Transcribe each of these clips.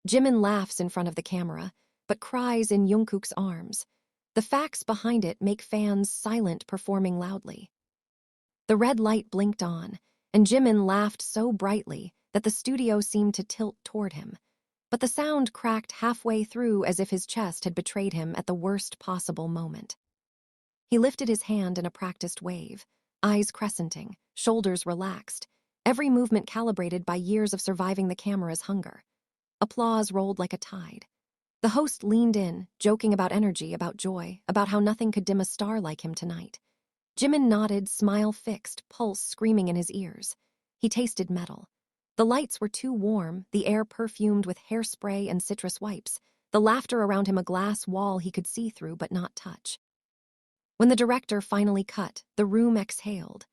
Jimin laughs in front of the camera, but cries in Jungkook's arms. The facts behind it make fans silent, performing loudly. The red light blinked on, and Jimin laughed so brightly that the studio seemed to tilt toward him. But the sound cracked halfway through as if his chest had betrayed him at the worst possible moment. He lifted his hand in a practiced wave, eyes crescenting, shoulders relaxed, every movement calibrated by years of surviving the camera's hunger. Applause rolled like a tide. The host leaned in, joking about energy, about joy, about how nothing could dim a star like him tonight. Jimin nodded, smile fixed, pulse screaming in his ears. He tasted metal. The lights were too warm, the air perfumed with hairspray and citrus wipes, the laughter around him a glass wall he could see through but not touch. When the director finally cut, the room exhaled.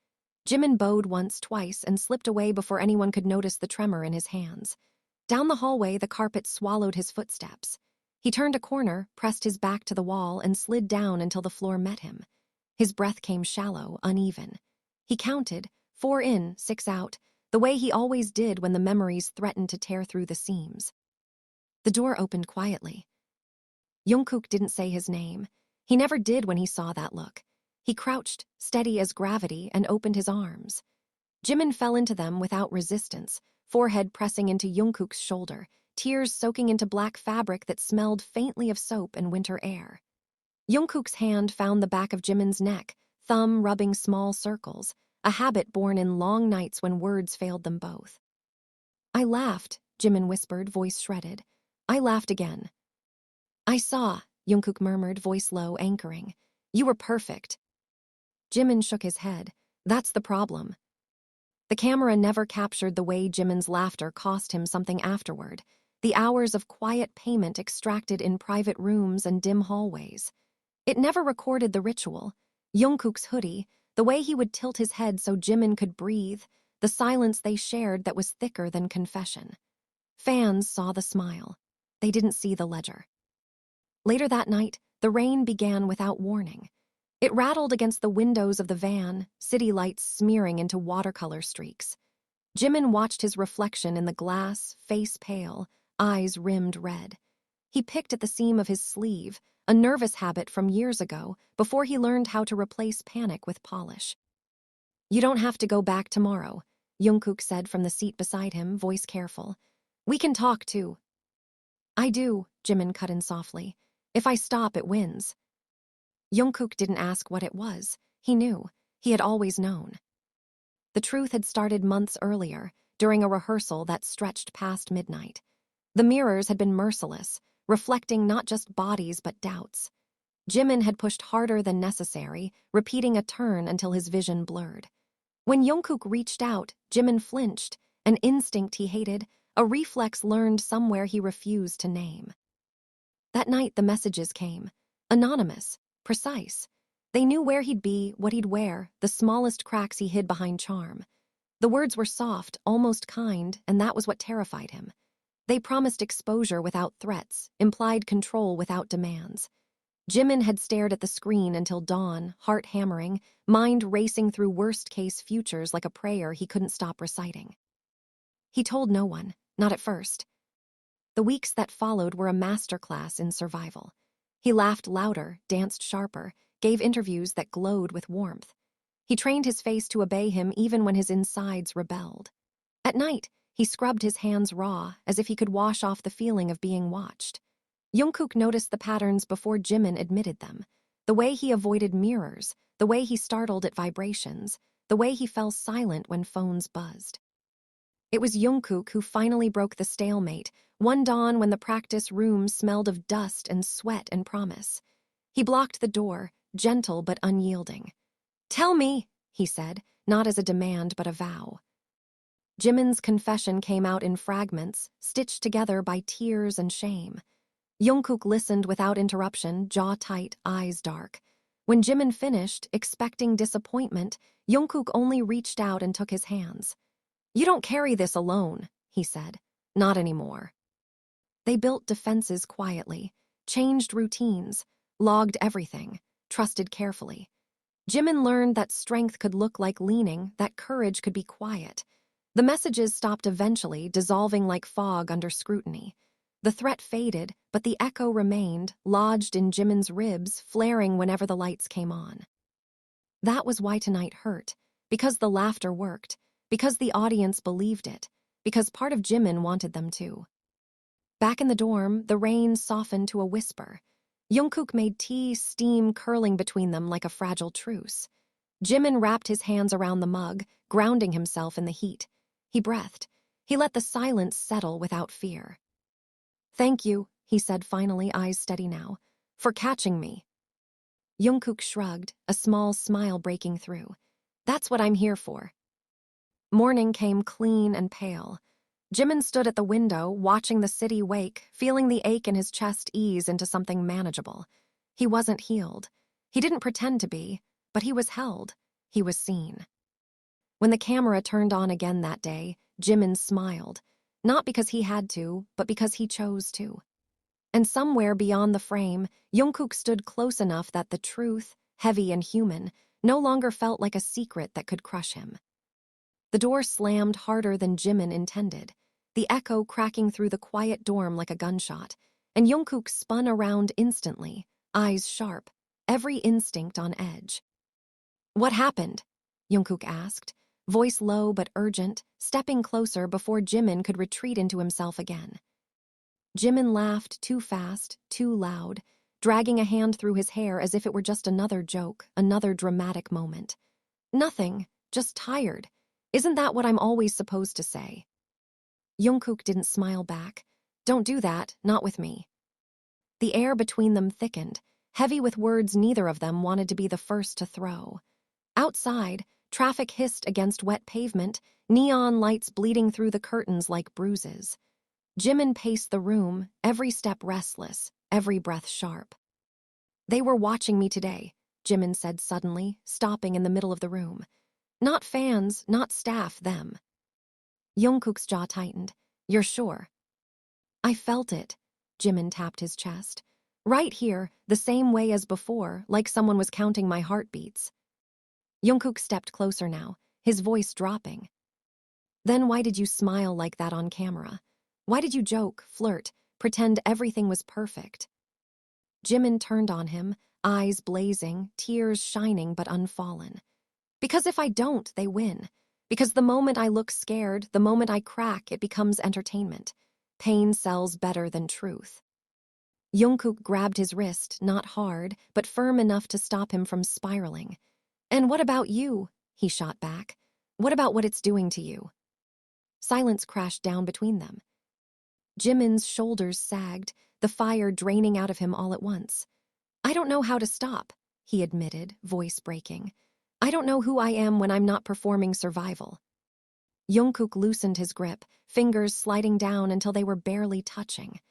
Jimin bowed once, twice, and slipped away before anyone could notice the tremor in his hands. Down the hallway, the carpet swallowed his footsteps. He turned a corner, pressed his back to the wall, and slid down until the floor met him. His breath came shallow, uneven. He counted, 4 in, 6 out, the way he always did when the memories threatened to tear through the seams. The door opened quietly. Jungkook didn't say his name. He never did when he saw that look. He crouched, steady as gravity, and opened his arms. Jimin fell into them without resistance, forehead pressing into Jungkook's shoulder, tears soaking into black fabric that smelled faintly of soap and winter air. Jungkook's hand found the back of Jimin's neck, thumb rubbing small circles, a habit born in long nights when words failed them both. "I laughed," Jimin whispered, voice shredded. "I laughed again." "I saw," Jungkook murmured, voice low, anchoring. "You were perfect." Jimin shook his head. "That's the problem." The camera never captured the way Jimin's laughter cost him something afterward, the hours of quiet payment extracted in private rooms and dim hallways. It never recorded the ritual, Jungkook's hoodie, the way he would tilt his head so Jimin could breathe, the silence they shared that was thicker than confession. Fans saw the smile. They didn't see the ledger. Later that night, the rain began without warning. It rattled against the windows of the van, city lights smearing into watercolor streaks. Jimin watched his reflection in the glass, face pale, eyes rimmed red. He picked at the seam of his sleeve, a nervous habit from years ago, before he learned how to replace panic with polish. "You don't have to go back tomorrow," Jungkook said from the seat beside him, voice careful. "We can talk, too." "I do," Jimin cut in softly. "If I stop, it wins." Jungkook didn't ask what it was. He knew. He had always known. The truth had started months earlier, during a rehearsal that stretched past midnight. The mirrors had been merciless, reflecting not just bodies but doubts. Jimin had pushed harder than necessary, repeating a turn until his vision blurred. When Jungkook reached out, Jimin flinched, an instinct he hated, a reflex learned somewhere he refused to name. That night the messages came, anonymous, precise. They knew where he'd be, what he'd wear, the smallest cracks he hid behind charm. The words were soft, almost kind, and that was what terrified him. They promised exposure without threats, implied control without demands. Jimin had stared at the screen until dawn, heart hammering, mind racing through worst-case futures like a prayer he couldn't stop reciting. He told no one, not at first. The weeks that followed were a masterclass in survival. He laughed louder, danced sharper, gave interviews that glowed with warmth. He trained his face to obey him even when his insides rebelled. At night, he scrubbed his hands raw, as if he could wash off the feeling of being watched. Jungkook noticed the patterns before Jimin admitted them. The way he avoided mirrors, the way he startled at vibrations, the way he fell silent when phones buzzed. It was Jungkook who finally broke the stalemate, one dawn when the practice room smelled of dust and sweat and promise. He blocked the door, gentle but unyielding. "Tell me," he said, not as a demand but a vow. Jimin's confession came out in fragments, stitched together by tears and shame. Jungkook listened without interruption, jaw tight, eyes dark. When Jimin finished, expecting disappointment, Jungkook only reached out and took his hands. "You don't carry this alone," he said. "Not anymore." They built defenses quietly, changed routines, logged everything, trusted carefully. Jimin learned that strength could look like leaning, that courage could be quiet. The messages stopped eventually, dissolving like fog under scrutiny. The threat faded, but the echo remained, lodged in Jimin's ribs, flaring whenever the lights came on. That was why tonight hurt, because the laughter worked, because the audience believed it, because part of Jimin wanted them to. Back in the dorm, the rain softened to a whisper. Jungkook made tea, steam curling between them like a fragile truce. Jimin wrapped his hands around the mug, grounding himself in the heat. He breathed. He let the silence settle without fear. "Thank you," he said finally, eyes steady now, "for catching me." Jungkook shrugged, a small smile breaking through. "That's what I'm here for." Morning came clean and pale. Jimin stood at the window, watching the city wake, feeling the ache in his chest ease into something manageable. He wasn't healed. He didn't pretend to be, but he was held. He was seen. When the camera turned on again that day, Jimin smiled. Not because he had to, but because he chose to. And somewhere beyond the frame, Jungkook stood close enough that the truth, heavy and human, no longer felt like a secret that could crush him. The door slammed harder than Jimin intended, the echo cracking through the quiet dorm like a gunshot, and Jungkook spun around instantly, eyes sharp, every instinct on edge. "What happened?" Jungkook asked, voice low but urgent, stepping closer before Jimin could retreat into himself again. Jimin laughed too fast, too loud, dragging a hand through his hair as if it were just another joke, another dramatic moment. "Nothing, just tired. Isn't that what I'm always supposed to say?" Jungkook didn't smile back. "Don't do that, not with me." The air between them thickened, heavy with words neither of them wanted to be the first to throw. Outside, traffic hissed against wet pavement, neon lights bleeding through the curtains like bruises. Jimin paced the room, every step restless, every breath sharp. "They were watching me today," Jimin said suddenly, stopping in the middle of the room. "Not fans, not staff, them." Jungkook's jaw tightened. "You're sure?" "I felt it," Jimin tapped his chest. "Right here, the same way as before, like someone was counting my heartbeats." Jungkook stepped closer now, his voice dropping. "Then why did you smile like that on camera? Why did you joke, flirt, pretend everything was perfect?" Jimin turned on him, eyes blazing, tears shining but unfallen. "Because if I don't, they win. Because the moment I look scared, the moment I crack, it becomes entertainment. Pain sells better than truth." Jungkook grabbed his wrist, not hard, but firm enough to stop him from spiraling. "And what about you?" he shot back. "What about what it's doing to you?" Silence crashed down between them. Jimin's shoulders sagged, the fire draining out of him all at once. "I don't know how to stop," he admitted, voice breaking. "I don't know who I am when I'm not performing survival." Jungkook loosened his grip, fingers sliding down until they were barely touching.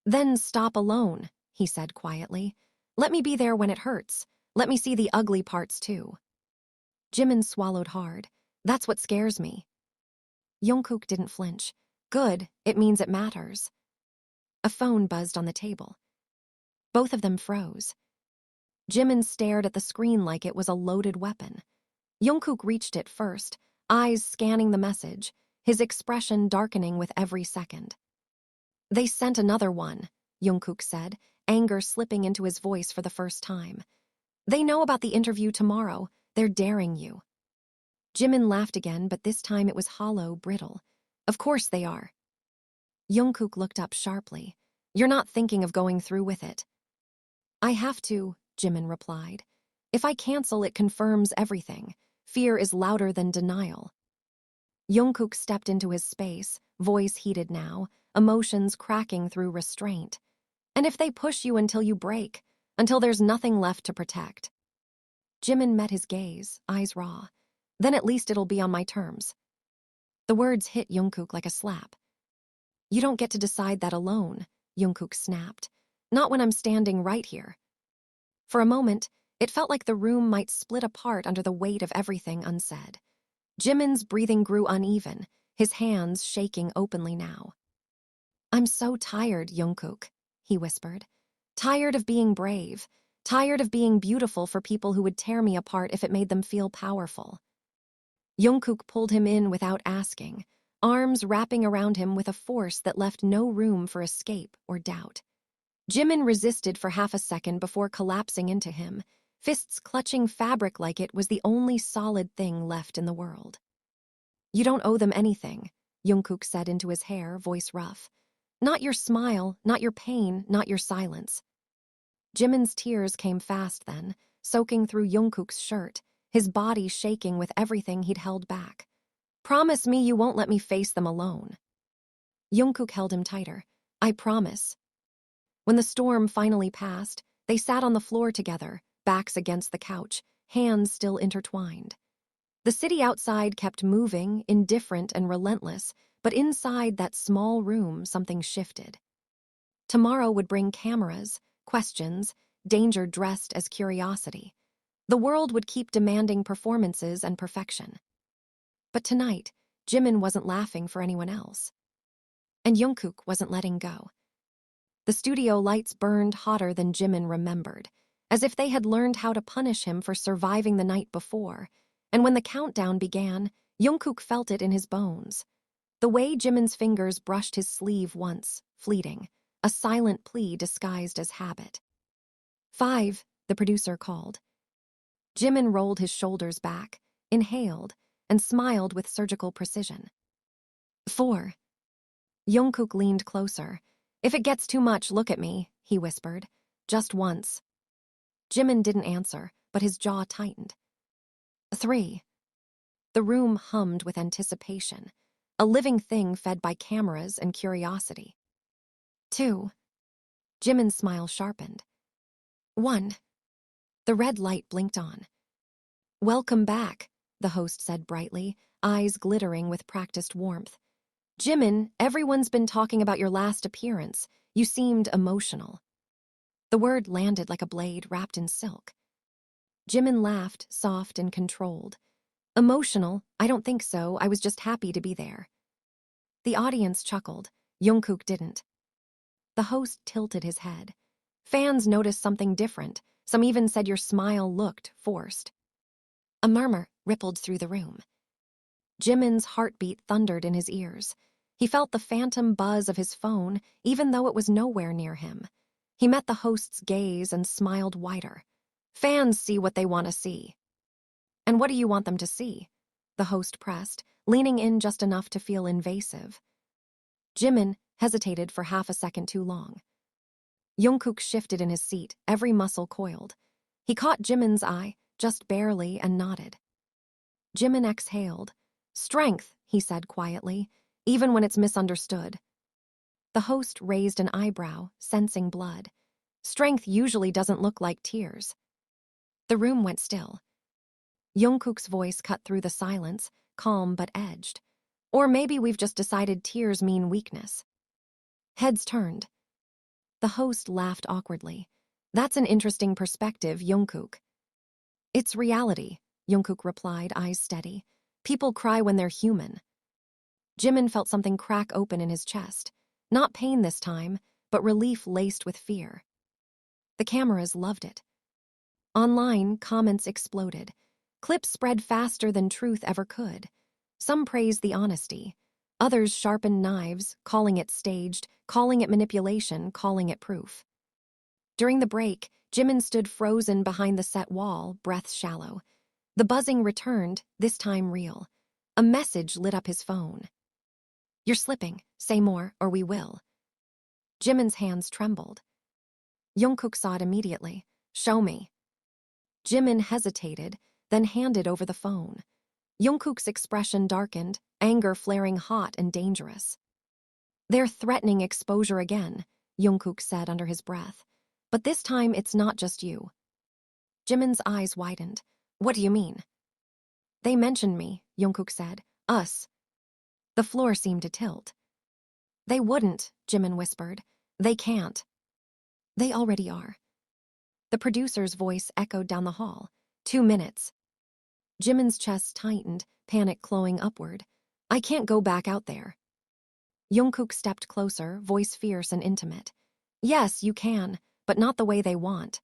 "Then stop alone," he said quietly. "Let me be there when it hurts. Let me see the ugly parts too." Jimin swallowed hard. "That's what scares me." Jungkook didn't flinch. "Good, it means it matters." A phone buzzed on the table. Both of them froze. Jimin stared at the screen like it was a loaded weapon. Jungkook reached it first, eyes scanning the message, his expression darkening with every second. "They sent another one," Jungkook said, anger slipping into his voice for the first time. "They know about the interview tomorrow. They're daring you." Jimin laughed again, but this time it was hollow, brittle. "Of course they are." Jungkook looked up sharply. "You're not thinking of going through with it?" "I have to," Jimin replied. "If I cancel, it confirms everything. Fear is louder than denial." Jungkook stepped into his space, voice heated now, emotions cracking through restraint. "And if they push you until you break, until there's nothing left to protect?" Jimin met his gaze, eyes raw. "Then at least it'll be on my terms." The words hit Jungkook like a slap. "You don't get to decide that alone," Jungkook snapped. "Not when I'm standing right here." For a moment, it felt like the room might split apart under the weight of everything unsaid. Jimin's breathing grew uneven, his hands shaking openly now. "I'm so tired, Jungkook," he whispered. "Tired of being brave, tired of being beautiful for people who would tear me apart if it made them feel powerful." Jungkook pulled him in without asking, arms wrapping around him with a force that left no room for escape or doubt. Jimin resisted for half a second before collapsing into him, fists clutching fabric like it was the only solid thing left in the world. "You don't owe them anything," Jungkook said into his hair, voice rough. "Not your smile, not your pain, not your silence." Jimin's tears came fast then, soaking through Jungkook's shirt, his body shaking with everything he'd held back. "Promise me you won't let me face them alone." Jungkook held him tighter. "I promise." When the storm finally passed, they sat on the floor together, backs against the couch, hands still intertwined. The city outside kept moving, indifferent and relentless, but inside that small room something shifted. Tomorrow would bring cameras, questions, danger dressed as curiosity. The world would keep demanding performances and perfection. But tonight, Jimin wasn't laughing for anyone else. And Jungkook wasn't letting go. The studio lights burned hotter than Jimin remembered, as if they had learned how to punish him for surviving the night before. And when the countdown began, Jungkook felt it in his bones. The way Jimin's fingers brushed his sleeve once, fleeting, a silent plea disguised as habit. 5, the producer called. Jimin rolled his shoulders back, inhaled, and smiled with surgical precision. 4. Jungkook leaned closer. "If it gets too much, look at me," he whispered. "Just once." Jimin didn't answer, but his jaw tightened. 3. The room hummed with anticipation, a living thing fed by cameras and curiosity. 2. Jimin's smile sharpened. 1. The red light blinked on. "Welcome back," the host said brightly, eyes glittering with practiced warmth. "Jimin, everyone's been talking about your last appearance. You seemed emotional." The word landed like a blade wrapped in silk. Jimin laughed, soft and controlled. "Emotional? I don't think so. I was just happy to be there." The audience chuckled. Jungkook didn't. The host tilted his head. Fans noticed something different. Some even said your smile looked forced. A murmur rippled through the room. Jimin's heartbeat thundered in his ears. He felt the phantom buzz of his phone, even though it was nowhere near him. He met the host's gaze and smiled wider. "Fans see what they want to see." "And what do you want them to see?" the host pressed, leaning in just enough to feel invasive. Jimin hesitated for half a second too long. Jungkook shifted in his seat, every muscle coiled. He caught Jimin's eye, just barely, and nodded. Jimin exhaled. "Strength," he said quietly, "even when it's misunderstood." The host raised an eyebrow, sensing blood. "Strength usually doesn't look like tears." The room went still. Jungkook's voice cut through the silence, calm but edged. "Or maybe we've just decided tears mean weakness." Heads turned. The host laughed awkwardly. "That's an interesting perspective, Jungkook." "It's reality," Jungkook replied, eyes steady. "People cry when they're human." Jimin felt something crack open in his chest. Not pain this time, but relief laced with fear. The cameras loved it. Online, comments exploded. Clips spread faster than truth ever could. Some praised the honesty. Others sharpened knives, calling it staged, calling it manipulation, calling it proof. During the break, Jimin stood frozen behind the set wall, breath shallow. The buzzing returned, this time real. A message lit up his phone. "You're slipping. Say more, or we will." Jimin's hands trembled. Jungkook saw it immediately. "Show me." Jimin hesitated, then handed over the phone. Jungkook's expression darkened, anger flaring hot and dangerous. "They're threatening exposure again," Jungkook said under his breath. "But this time it's not just you." Jimin's eyes widened. "What do you mean?" "They mentioned me," Jungkook said. "Us." The floor seemed to tilt. "They wouldn't," Jimin whispered. "They can't." "They already are." The producer's voice echoed down the hall. 2 minutes. Jimin's chest tightened, panic clawing upward. "I can't go back out there." Jungkook stepped closer, voice fierce and intimate. "Yes, you can, but not the way they want."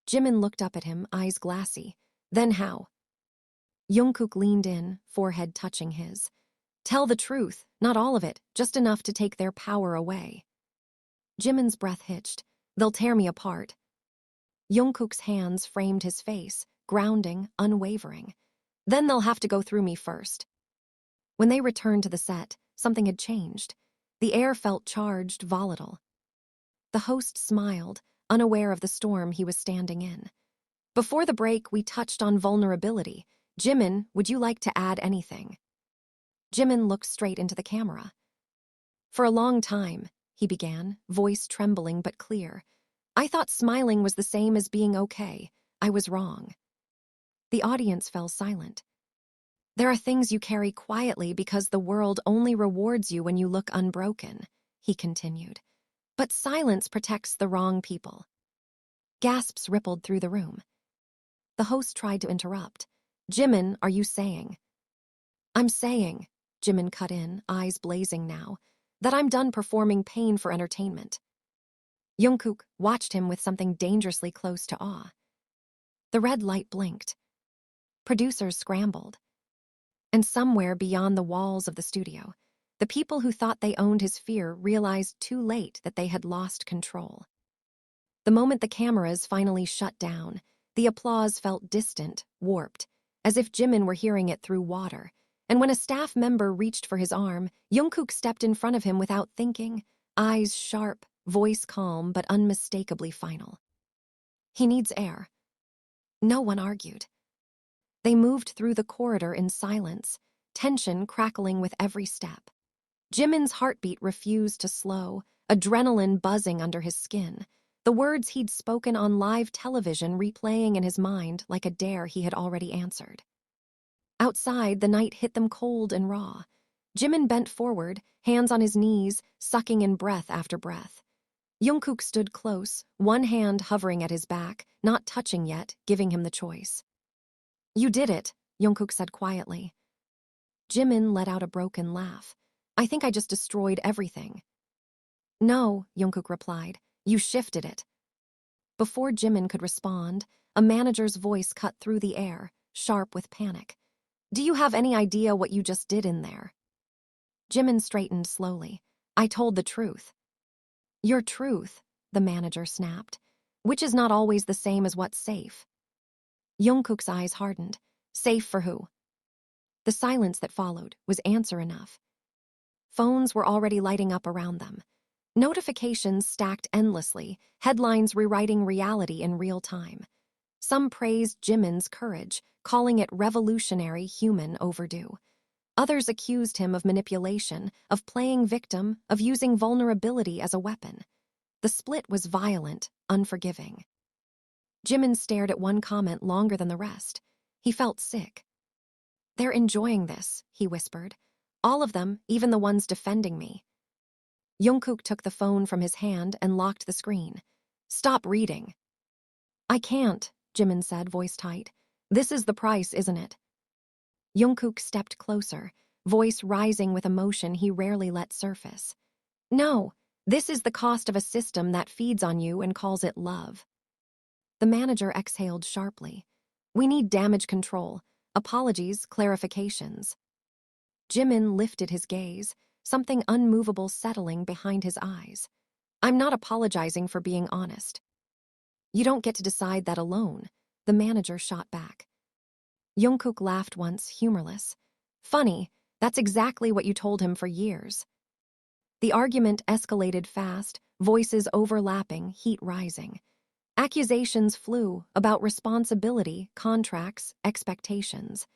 Jimin looked up at him, eyes glassy. "Then how?" Jungkook leaned in, forehead touching his. Tell the truth, not all of it, just enough to take their power away. Jimin's breath hitched. They'll tear me apart. Jungkook's hands framed his face, grounding, unwavering. Then they'll have to go through me first. When they returned to the set, something had changed. The air felt charged, volatile. The host smiled, unaware of the storm he was standing in. Before the break, we touched on vulnerability. Jimin, would you like to add anything? Jimin looked straight into the camera. For a long time, he began, voice trembling but clear. I thought smiling was the same as being okay. I was wrong. The audience fell silent. There are things you carry quietly because the world only rewards you when you look unbroken, he continued. But silence protects the wrong people. Gasps rippled through the room. The host tried to interrupt. Jimin, are you saying? I'm saying, Jimin cut in, eyes blazing now, that I'm done performing pain for entertainment. Jungkook watched him with something dangerously close to awe. The red light blinked. Producers scrambled. And somewhere beyond the walls of the studio, the people who thought they owned his fear realized too late that they had lost control. The moment the cameras finally shut down, the applause felt distant, warped, as if Jimin were hearing it through water. And when a staff member reached for his arm, Jungkook stepped in front of him without thinking, eyes sharp, voice calm but unmistakably final. He needs air. No one argued. They moved through the corridor in silence, tension crackling with every step. Jimin's heartbeat refused to slow, adrenaline buzzing under his skin, the words he'd spoken on live television replaying in his mind like a dare he had already answered. Outside, the night hit them cold and raw. Jimin bent forward, hands on his knees, sucking in breath after breath. Jungkook stood close, one hand hovering at his back, not touching yet, giving him the choice. You did it, Jungkook said quietly. Jimin let out a broken laugh. I think I just destroyed everything. No, Jungkook replied. You shifted it. Before Jimin could respond, a manager's voice cut through the air, sharp with panic. Do you have any idea what you just did in there? Jimin straightened slowly. I told the truth. Your truth, the manager snapped, which is not always the same as what's safe. Jungkook's eyes hardened. Safe for who? The silence that followed was answer enough. Phones were already lighting up around them. Notifications stacked endlessly, headlines rewriting reality in real time. Some praised Jimin's courage, calling it revolutionary, human, overdue. Others accused him of manipulation, of playing victim, of using vulnerability as a weapon. The split was violent, unforgiving. Jimin stared at one comment longer than the rest. He felt sick. They're enjoying this, he whispered. All of them, even the ones defending me. Jungkook took the phone from his hand and locked the screen. Stop reading. I can't, Jimin said, voice tight. This is the price, isn't it? Jungkook stepped closer, voice rising with emotion he rarely let surface. No, this is the cost of a system that feeds on you and calls it love. The manager exhaled sharply. We need damage control, apologies, clarifications. Jimin lifted his gaze, something unmovable settling behind his eyes. I'm not apologizing for being honest. You don't get to decide that alone, the manager shot back. Jungkook laughed once, humorless. Funny, that's exactly what you told him for years. The argument escalated fast, voices overlapping, heat rising. Accusations flew about responsibility, contracts, expectations.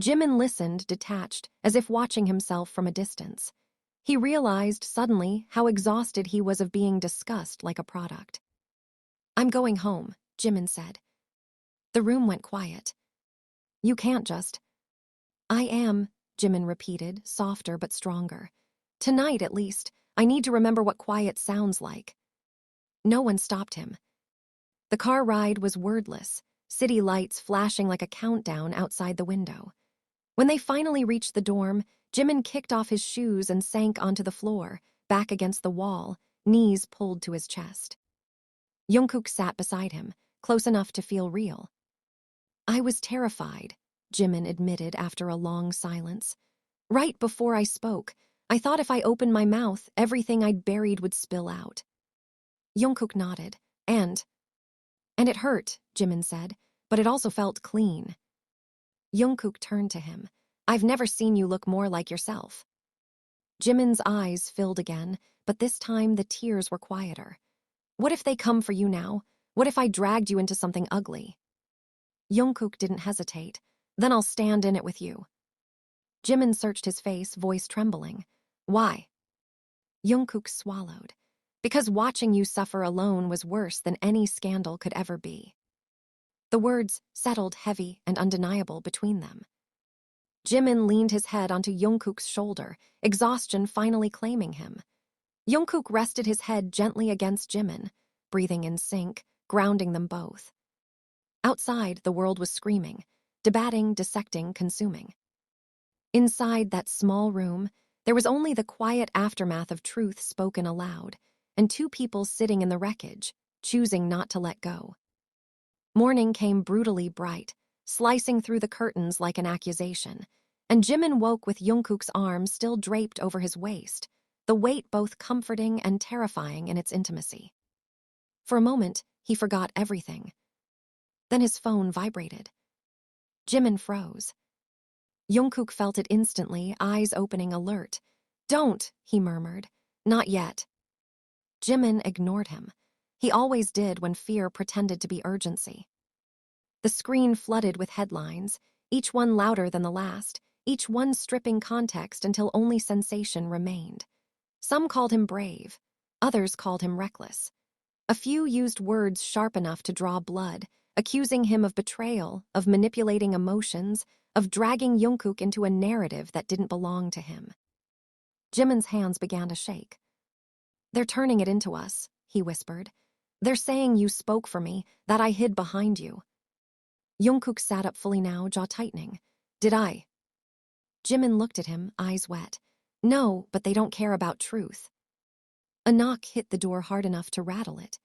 Jimin listened, detached, as if watching himself from a distance. He realized suddenly how exhausted he was of being discussed like a product. I'm going home, Jimin said. The room went quiet. You can't just. I am, Jimin repeated, softer but stronger. Tonight, at least, I need to remember what quiet sounds like. No one stopped him. The car ride was wordless, city lights flashing like a countdown outside the window. When they finally reached the dorm, Jimin kicked off his shoes and sank onto the floor, back against the wall, knees pulled to his chest. Jungkook sat beside him, close enough to feel real. I was terrified, Jimin admitted after a long silence. Right before I spoke, I thought if I opened my mouth, everything I'd buried would spill out. Jungkook nodded. And it hurt, Jimin said, but it also felt clean. Jungkook turned to him. I've never seen you look more like yourself. Jimin's eyes filled again, but this time the tears were quieter. What if they come for you now? What if I dragged you into something ugly? Jungkook didn't hesitate. Then I'll stand in it with you. Jimin searched his face, voice trembling. Why? Jungkook swallowed. Because watching you suffer alone was worse than any scandal could ever be. The words settled heavy and undeniable between them. Jimin leaned his head onto Jungkook's shoulder, exhaustion finally claiming him. Jungkook rested his head gently against Jimin, breathing in sync, grounding them both. Outside, the world was screaming, debating, dissecting, consuming. Inside that small room, there was only the quiet aftermath of truth spoken aloud, and two people sitting in the wreckage, choosing not to let go. Morning came brutally bright, slicing through the curtains like an accusation, and Jimin woke with Jungkook's arm still draped over his waist, the weight both comforting and terrifying in its intimacy. For a moment, he forgot everything. Then his phone vibrated. Jimin froze. Jungkook felt it instantly, eyes opening alert. Don't, he murmured. Not yet. Jimin ignored him. He always did when fear pretended to be urgency. The screen flooded with headlines, each one louder than the last, each one stripping context until only sensation remained. Some called him brave, others called him reckless. A few used words sharp enough to draw blood, accusing him of betrayal, of manipulating emotions, of dragging Jungkook into a narrative that didn't belong to him. Jimin's hands began to shake. They're turning it into us, he whispered. They're saying you spoke for me, that I hid behind you. Jungkook sat up fully now, jaw tightening. Did I? Jimin looked at him, eyes wet. No, but they don't care about truth. A knock hit the door hard enough to rattle it.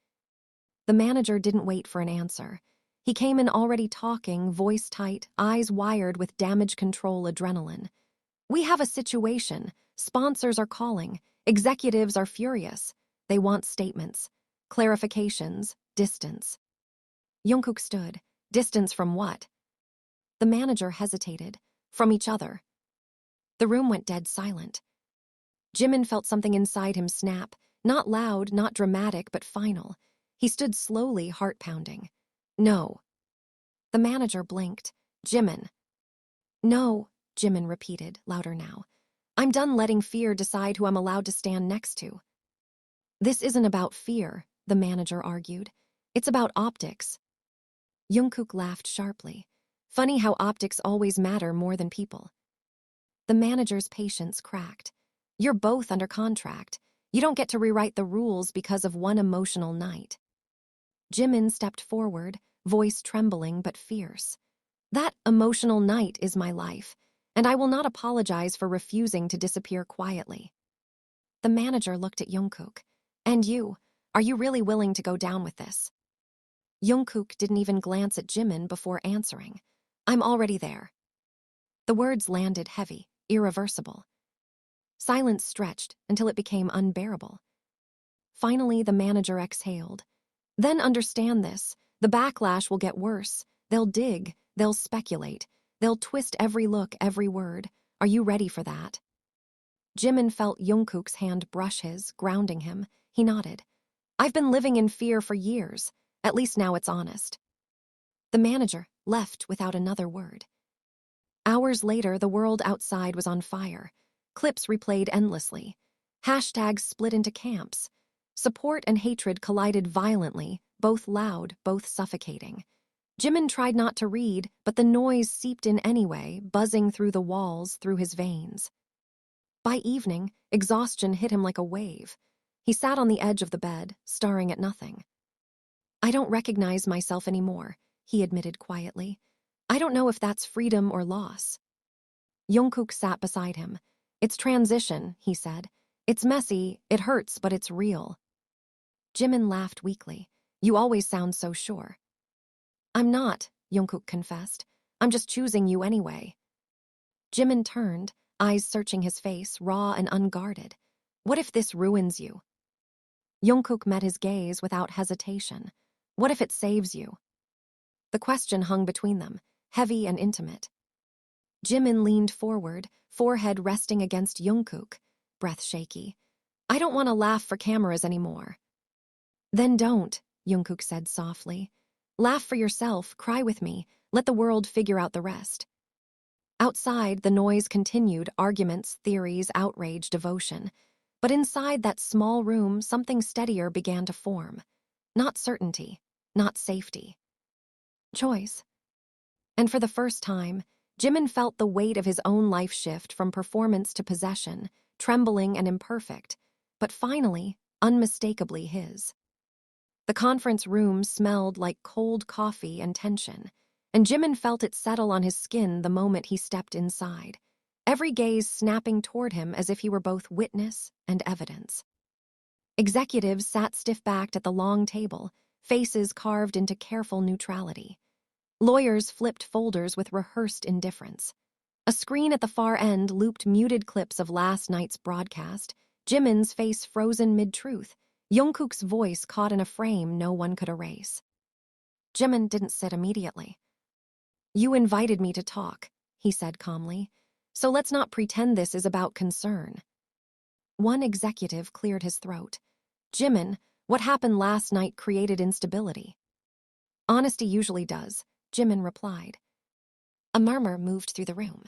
The manager didn't wait for an answer. He came in already talking, voice tight, eyes wired with damage control adrenaline. We have a situation. Sponsors are calling. Executives are furious. They want statements, clarifications, distance. Jungkook stood. Distance from what? The manager hesitated. From each other. The room went dead silent. Jimin felt something inside him snap, not loud, not dramatic, but final. He stood slowly, heart pounding. No. The manager blinked. Jimin. No, Jimin repeated, louder now. I'm done letting fear decide who I'm allowed to stand next to. This isn't about fear, the manager argued. It's about optics. Jungkook laughed sharply. Funny how optics always matter more than people. The manager's patience cracked. You're both under contract. You don't get to rewrite the rules because of one emotional night. Jimin stepped forward, voice trembling but fierce. That emotional night is my life, and I will not apologize for refusing to disappear quietly. The manager looked at Jungkook. And you, are you really willing to go down with this? Jungkook didn't even glance at Jimin before answering. I'm already there. The words landed heavy, irreversible. Silence stretched until it became unbearable. Finally, the manager exhaled. Then understand this. The backlash will get worse. They'll dig. They'll speculate. They'll twist every look, every word. Are you ready for that? Jimin felt Jungkook's hand brush his, grounding him. He nodded. I've been living in fear for years. At least now it's honest. The manager left without another word. Hours later, the world outside was on fire. Clips replayed endlessly. Hashtags split into camps. Support and hatred collided violently, both loud, both suffocating. Jimin tried not to read, but the noise seeped in anyway, buzzing through the walls, through his veins. By evening, exhaustion hit him like a wave. He sat on the edge of the bed, staring at nothing. I don't recognize myself anymore, he admitted quietly. I don't know if that's freedom or loss. Jungkook sat beside him. It's transition, he said. It's messy, it hurts, but it's real. Jimin laughed weakly. You always sound so sure. I'm not, Jungkook confessed. I'm just choosing you anyway. Jimin turned, eyes searching his face, raw and unguarded. What if this ruins you? Jungkook met his gaze without hesitation. What if it saves you? The question hung between them, heavy and intimate. Jimin leaned forward, forehead resting against Jungkook, breath shaky. I don't want to laugh for cameras anymore. Then don't, Jungkook said softly. Laugh for yourself, cry with me, let the world figure out the rest. Outside, the noise continued, arguments, theories, outrage, devotion. But inside that small room, something steadier began to form. Not certainty, not safety. Choice. And for the first time, Jimin felt the weight of his own life shift from performance to possession, trembling and imperfect, but finally, unmistakably his. The conference room smelled like cold coffee and tension, and Jimin felt it settle on his skin the moment he stepped inside, every gaze snapping toward him as if he were both witness and evidence. Executives sat stiff-backed at the long table, faces carved into careful neutrality. Lawyers flipped folders with rehearsed indifference. A screen at the far end looped muted clips of last night's broadcast, Jimin's face frozen mid-truth, Jungkook's voice caught in a frame no one could erase. Jimin didn't sit immediately. You invited me to talk, he said calmly, so let's not pretend this is about concern. One executive cleared his throat. Jimin, what happened last night created instability. Honesty usually does, Jimin replied. A murmur moved through the room.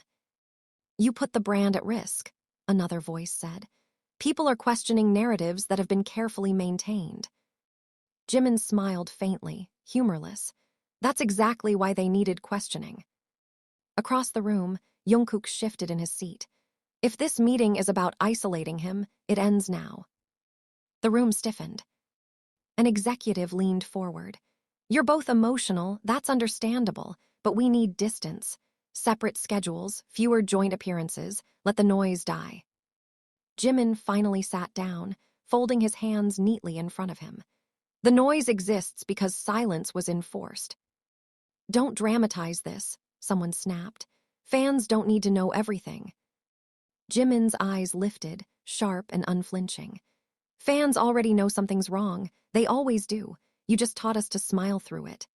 You put the brand at risk, another voice said. People are questioning narratives that have been carefully maintained. Jimin smiled faintly, humorless. That's exactly why they needed questioning. Across the room, Jungkook shifted in his seat. If this meeting is about isolating him, it ends now. The room stiffened. An executive leaned forward. You're both emotional, that's understandable, but we need distance. Separate schedules, fewer joint appearances, let the noise die. Jimin finally sat down, folding his hands neatly in front of him. The noise exists because silence was enforced. Don't dramatize this, someone snapped. Fans don't need to know everything. Jimin's eyes lifted, sharp and unflinching. Fans already know something's wrong. They always do. You just taught us to smile through it.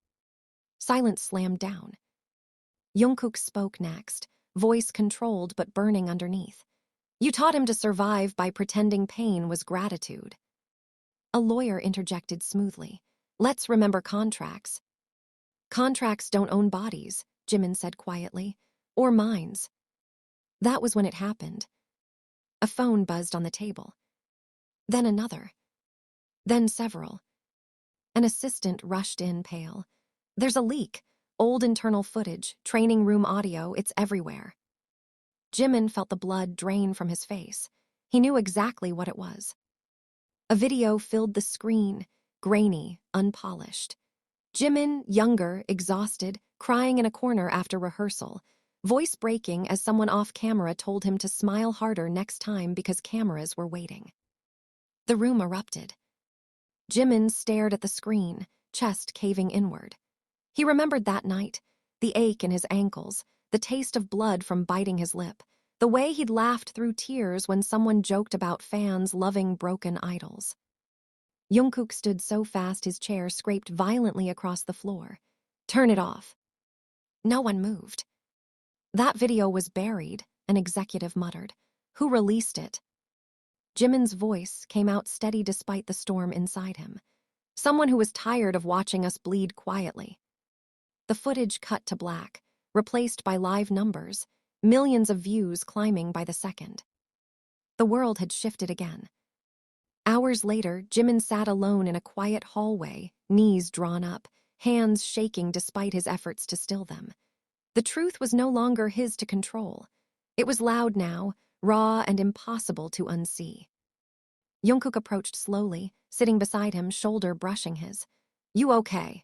Silence slammed down. Jungkook spoke next, voice controlled but burning underneath. You taught him to survive by pretending pain was gratitude. A lawyer interjected smoothly. Let's remember contracts. Contracts don't own bodies, Jimin said quietly, or minds. That was when it happened. A phone buzzed on the table. Then another. Then several. An assistant rushed in, pale. There's a leak. Old internal footage, training room audio, it's everywhere. Jimin felt the blood drain from his face. He knew exactly what it was. A video filled the screen, grainy, unpolished. Jimin, younger, exhausted, crying in a corner after rehearsal, voice breaking as someone off camera told him to smile harder next time because cameras were waiting. The room erupted. Jimin stared at the screen, chest caving inward. He remembered that night, the ache in his ankles, the taste of blood from biting his lip, the way he'd laughed through tears when someone joked about fans loving broken idols. Jungkook stood so fast his chair scraped violently across the floor. Turn it off. No one moved. That video was buried, an executive muttered. Who released it? Jimin's voice came out steady despite the storm inside him. Someone who was tired of watching us bleed quietly. The footage cut to black, replaced by live numbers, millions of views climbing by the second. The world had shifted again. Hours later, Jimin sat alone in a quiet hallway, knees drawn up, hands shaking despite his efforts to still them. The truth was no longer his to control. It was loud now, raw and impossible to unsee. Jungkook approached slowly, sitting beside him, shoulder brushing his. You okay?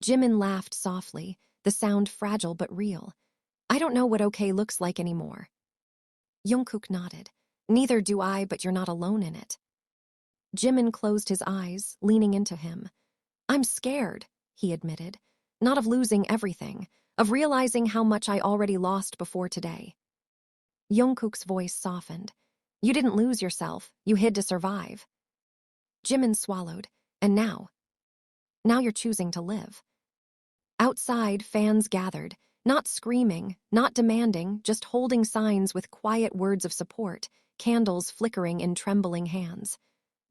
Jimin laughed softly, the sound fragile but real. I don't know what okay looks like anymore. Jungkook nodded. Neither do I, but you're not alone in it. Jimin closed his eyes, leaning into him. I'm scared, he admitted. Not of losing everything, of realizing how much I already lost before today. Jungkook's voice softened. You didn't lose yourself, you hid to survive. Jimin swallowed. And now? Now you're choosing to live. Outside, fans gathered, not screaming, not demanding, just holding signs with quiet words of support, candles flickering in trembling hands.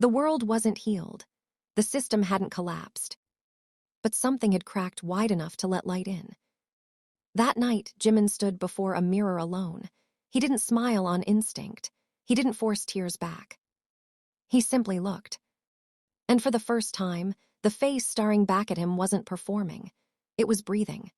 The world wasn't healed. The system hadn't collapsed. But something had cracked wide enough to let light in. That night, Jimin stood before a mirror alone. He didn't smile on instinct. He didn't force tears back. He simply looked. And for the first time, the face staring back at him wasn't performing. It was breathing.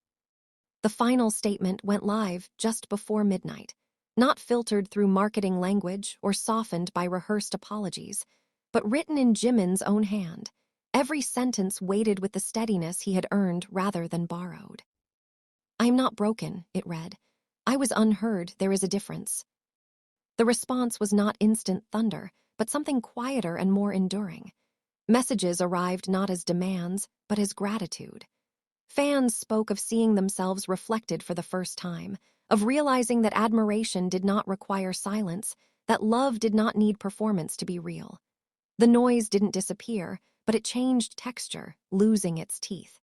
The final statement went live just before midnight, not filtered through marketing language or softened by rehearsed apologies, but written in Jimin's own hand. Every sentence weighted with the steadiness he had earned rather than borrowed. I am not broken, it read. I was unheard, there is a difference. The response was not instant thunder, but something quieter and more enduring. Messages arrived not as demands, but as gratitude. Fans spoke of seeing themselves reflected for the first time, of realizing that admiration did not require silence, that love did not need performance to be real. The noise didn't disappear, but it changed texture, losing its teeth.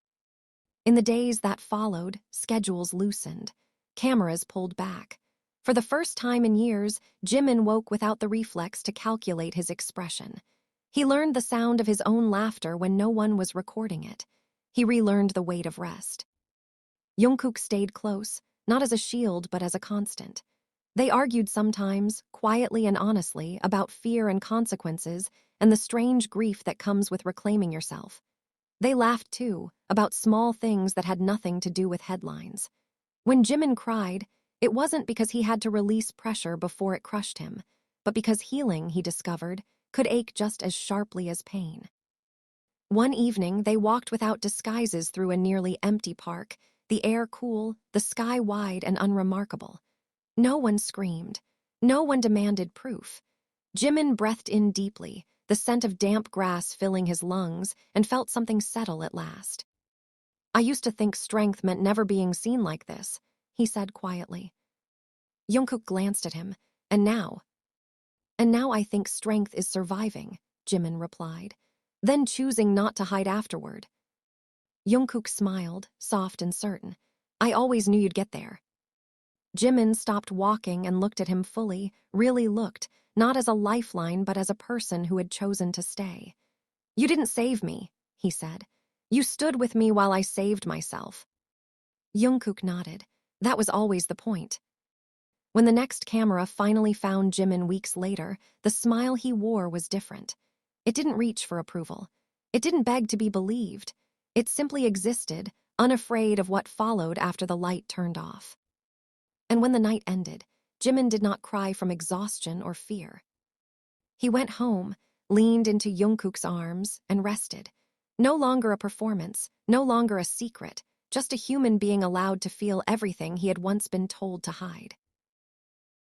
In the days that followed, schedules loosened. Cameras pulled back. For the first time in years, Jimin woke without the reflex to calculate his expression. He learned the sound of his own laughter when no one was recording it. He relearned the weight of rest. Jungkook stayed close, not as a shield but as a constant. They argued sometimes, quietly and honestly, about fear and consequences and the strange grief that comes with reclaiming yourself. They laughed too, about small things that had nothing to do with headlines. When Jimin cried, it wasn't because he had to release pressure before it crushed him, but because healing, he discovered, could ache just as sharply as pain. One evening, they walked without disguises through a nearly empty park, the air cool, the sky wide and unremarkable. No one screamed. No one demanded proof. Jimin breathed in deeply, the scent of damp grass filling his lungs, and felt something settle at last. I used to think strength meant never being seen like this, he said quietly. Jungkook glanced at him. And now? And now I think strength is surviving, Jimin replied, then choosing not to hide afterward. Jungkook smiled, soft and certain. I always knew you'd get there. Jimin stopped walking and looked at him fully, really looked, not as a lifeline but as a person who had chosen to stay. You didn't save me, he said. You stood with me while I saved myself. Jungkook nodded. That was always the point. When the next camera finally found Jimin weeks later, the smile he wore was different. It didn't reach for approval. It didn't beg to be believed. It simply existed, unafraid of what followed after the light turned off. And when the night ended, Jimin did not cry from exhaustion or fear. He went home, leaned into Jungkook's arms, and rested. No longer a performance, no longer a secret, just a human being allowed to feel everything he had once been told to hide.